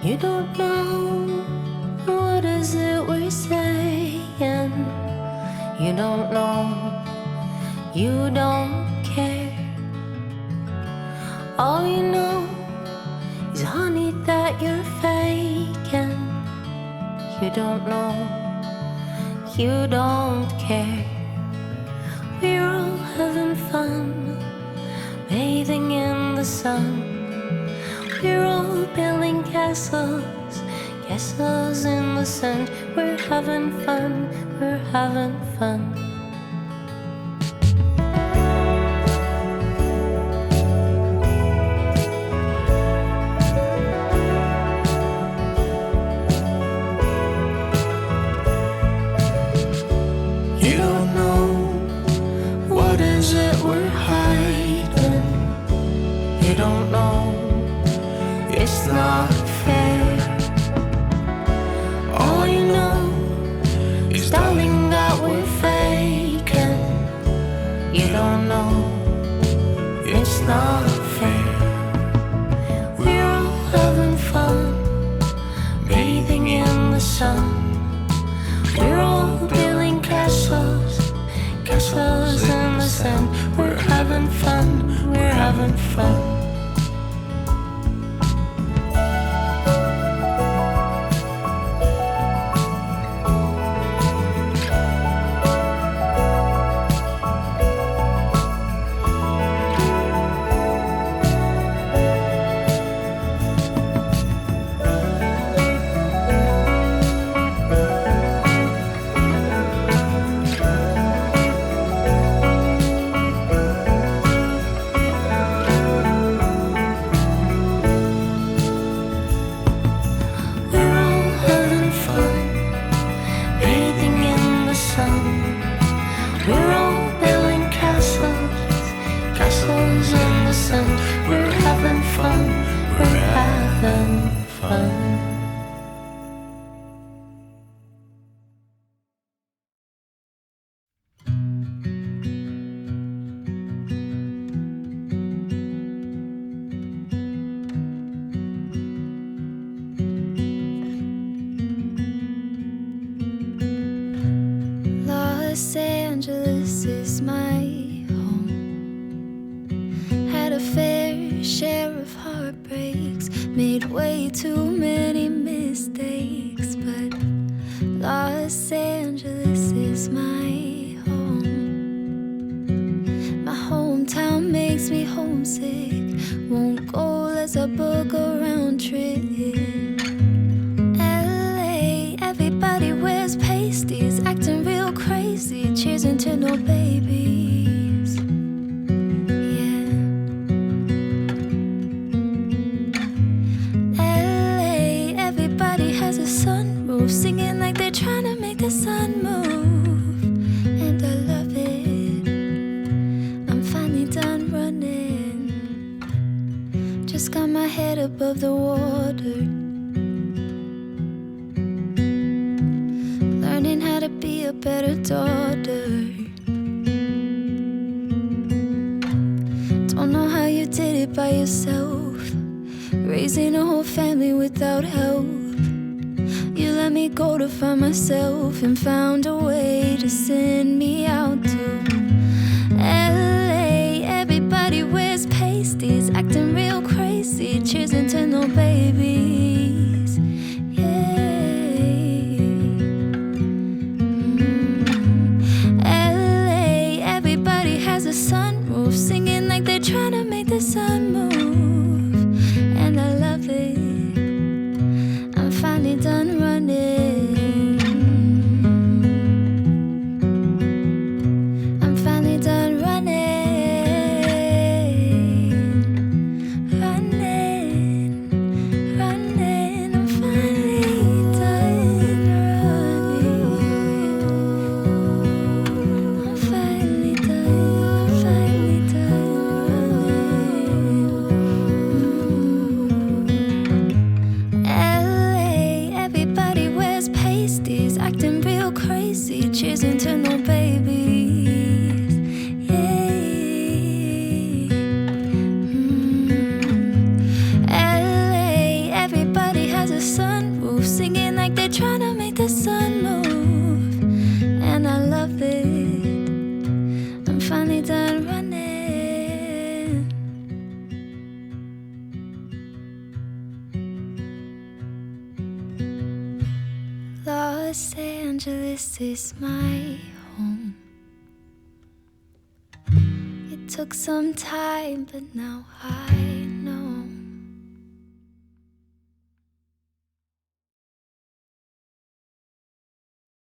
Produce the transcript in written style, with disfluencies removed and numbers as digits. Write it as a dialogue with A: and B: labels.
A: You don't know what is it we're saying. You don't know, you don't care. All you know is honey that you're faking. You don't know, you don't care. We're all having fun, bathing in the sun. We're all building castles, castles in the sand. We're having fun, we're having fun. You don't know what is it we're hiding. You don't know, it's not fair. All you know is, darling, that we're faking. You don't know, it's not fair. We're all having fun, bathing in the sun. We're all building castles, castles in the sand. We're having fun, we're having fun.
B: Los Angeles is my home. Had a fair share of heartbreaks, made way too many mistakes, but Los Angeles is my home. My hometown makes me homesick, won't go unless I book a round trip. LA, everybody wears pasties, acting real crazy, cheering to no babies. Yeah. LA, everybody has a sunroof, singing like they're trying to make the sun move. And I love it, I'm finally done running. Just got my head above the water, learning how to be a better daughter. Don't know how you did it by yourself, raising a whole family without help. You let me go to find myself and found a way to send me out to LA. Everybody wears pasties, acting real crazy, cheering to no babies. LA, everybody has a sunroof, singing like they're trying to make the sun move. And I love it, I'm finally done running. Los Angeles is my home. It took some time, but now I